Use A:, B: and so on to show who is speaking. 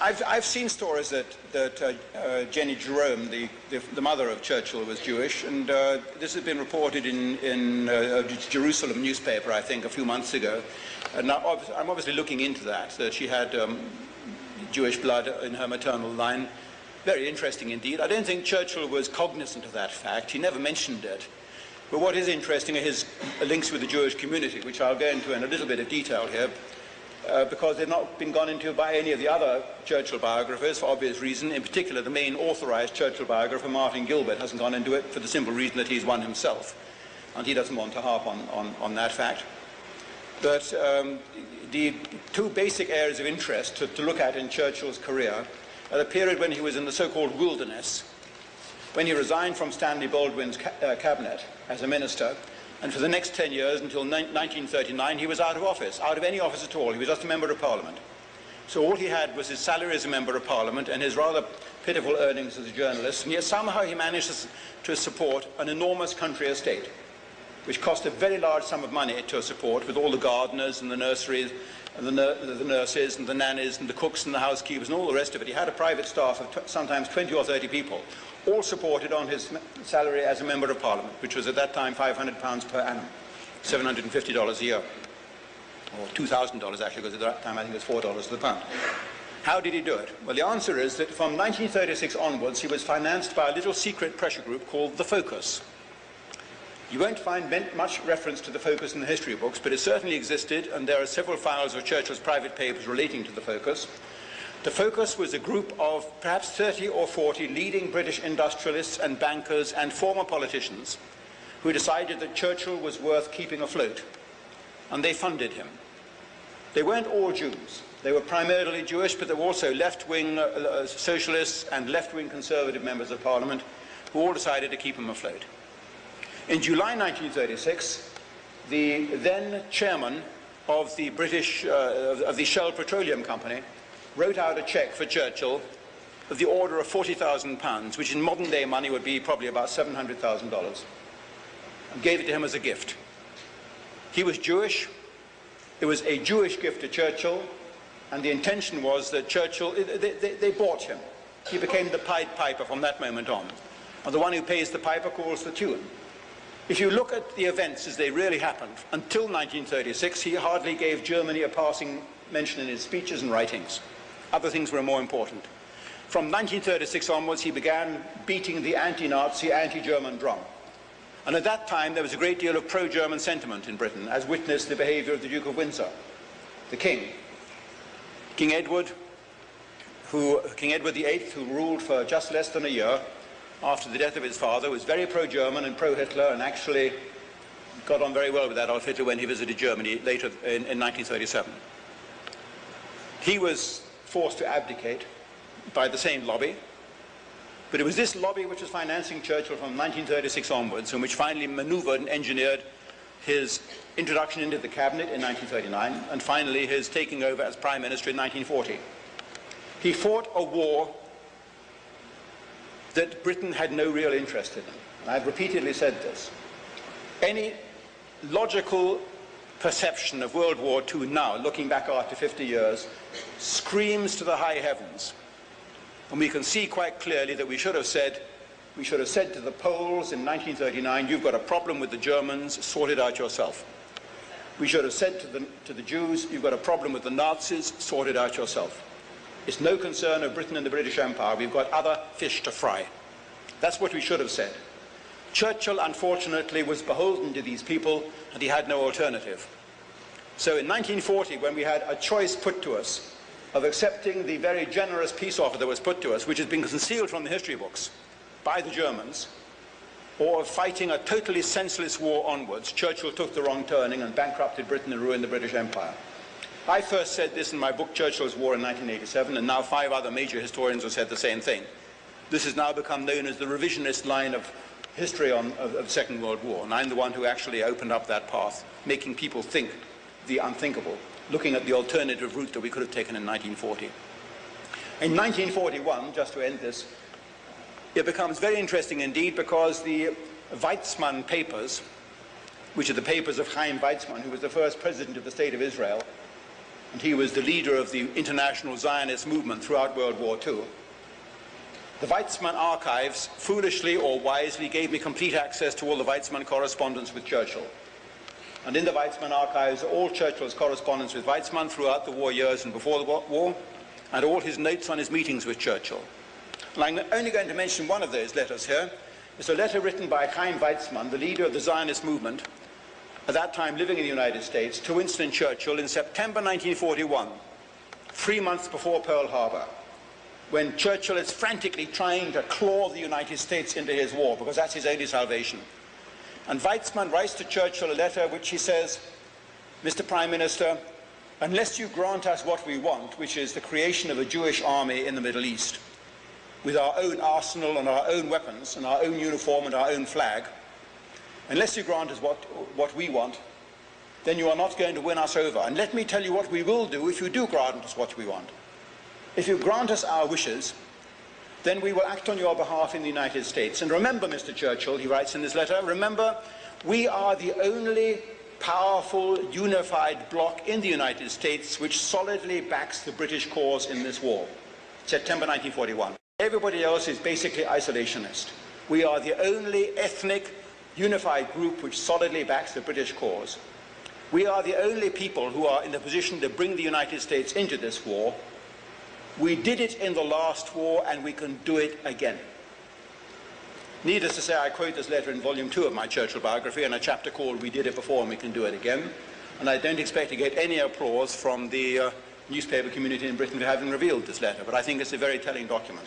A: I've seen stories that Jenny Jerome, the mother of Churchill, was Jewish, and this has been reported in a Jerusalem newspaper, I think, a few months ago. And now I'm obviously looking into that she had Jewish blood in her maternal line. Very interesting indeed. I don't think Churchill was cognizant of that fact. He never mentioned it. But what is interesting are his links with the Jewish community, which I'll go into in a little bit of detail here. Because they've not been gone into by any of the other Churchill biographers for obvious reason. In particular, the main authorized Churchill biographer, Martin Gilbert, hasn't gone into it for the simple reason that he's one himself. And he doesn't want to harp on that fact. But the two basic areas of interest to look at in Churchill's career are the period when he was in the so-called wilderness, when he resigned from Stanley Baldwin's cabinet as a minister, and for the next 10 years, until 1939, he was out of office, out of any office at all. He was just a member of Parliament. So all he had was his salary as a member of Parliament and his rather pitiful earnings as a journalist, and yet somehow he managed to support an enormous country estate, which cost a very large sum of money to support, with all the gardeners and the nurseries, and the nurses and the nannies and the cooks and the housekeepers and all the rest of it. He had a private staff of sometimes 20 or 30 people, all supported on his salary as a member of Parliament, which was at that time £500 per annum, $750 a year, or $2,000 actually, because at that time I think it was $4 to the pound. How did he do it? Well, the answer is that from 1936 onwards, he was financed by a little secret pressure group called The Focus. You won't find much reference to The Focus in the history books, but it certainly existed, and there are several files of Churchill's private papers relating to The Focus. The Focus was a group of perhaps 30 or 40 leading British industrialists and bankers and former politicians who decided that Churchill was worth keeping afloat, and they funded him. They weren't all Jews. They were primarily Jewish, but there were also left-wing socialists and left-wing conservative members of Parliament who all decided to keep him afloat. In July 1936, the then chairman of the of the Shell Petroleum Company wrote out a cheque for Churchill of the order of £40,000, which in modern day money would be probably about $700,000, and gave it to him as a gift. He was Jewish. It was a Jewish gift to Churchill, and the intention was that Churchill, they bought him. He became the Pied Piper from that moment on. And the one who pays the piper calls the tune. If you look at the events as they really happened, until 1936, he hardly gave Germany a passing mention in his speeches and writings. Other things were more important. From 1936 onwards, he began beating the anti-Nazi, anti-German drum. And at that time, there was a great deal of pro-German sentiment in Britain, as witnessed the behavior of the Duke of Windsor, the King. King Edward VIII, who ruled for just less than a year after the death of his father, was very pro-German and pro-Hitler, and actually got on very well with Adolf Hitler when he visited Germany later in 1937. He was forced to abdicate by the same lobby, but it was this lobby which was financing Churchill from 1936 onwards, and which finally maneuvered and engineered his introduction into the cabinet in 1939, and finally his taking over as Prime Minister in 1940. He fought a war that Britain had no real interest in. And I've repeatedly said this. Any logical perception of World War II now, looking back after 50 years, screams to the high heavens. And we can see quite clearly that we should have said to the Poles in 1939, you've got a problem with the Germans, sort it out yourself. We should have said to the Jews, you've got a problem with the Nazis, sort it out yourself. It's no concern of Britain and the British Empire. We've got other fish to fry. That's what we should have said. Churchill, unfortunately, was beholden to these people, and he had no alternative. So in 1940, when we had a choice put to us of accepting the very generous peace offer that was put to us, which has been concealed from the history books by the Germans, or of fighting a totally senseless war onwards, Churchill took the wrong turning and bankrupted Britain and ruined the British Empire. I first said this in my book, Churchill's War in 1987, and now 5 other major historians have said the same thing. This has now become known as the revisionist line of history of the Second World War, and I'm the one who actually opened up that path, making people think the unthinkable, looking at the alternative route that we could have taken in 1940. In 1941, just to end this, it becomes very interesting indeed, because the Weizmann papers, which are the papers of Chaim Weizmann, who was the first president of the State of Israel, and he was the leader of the international Zionist movement throughout World War II. The Weizmann archives, foolishly or wisely, gave me complete access to all the Weizmann correspondence with Churchill. And in the Weizmann archives, all Churchill's correspondence with Weizmann throughout the war years and before the war, and all his notes on his meetings with Churchill. And I'm only going to mention one of those letters here. It's a letter written by Chaim Weizmann, the leader of the Zionist movement, at that time living in the United States, to Winston Churchill in September 1941, 3 months before Pearl Harbor, when Churchill is frantically trying to claw the United States into his war, because that's his only salvation. And Weizmann writes to Churchill a letter which he says, "Mr. Prime Minister, unless you grant us what we want, which is the creation of a Jewish army in the Middle East, with our own arsenal and our own weapons and our own uniform and our own flag, unless you grant us what we want, then you are not going to win us over. And let me tell you what we will do if you do grant us what we want. If you grant us our wishes, then we will act on your behalf in the United States. And remember, Mr. Churchill," he writes in this letter, "remember, we are the only powerful, unified bloc in the United States which solidly backs the British cause in this war." September 1941. Everybody else is basically isolationist. We are the only ethnic, unified group which solidly backs the British cause. We are the only people who are in the position to bring the United States into this war. We did it in the last war, and we can do it again. Needless to say, I quote this letter in volume 2 of my Churchill biography in a chapter called "We Did It Before and We Can Do It Again." And I don't expect to get any applause from the newspaper community in Britain for having revealed this letter, but I think it's a very telling document.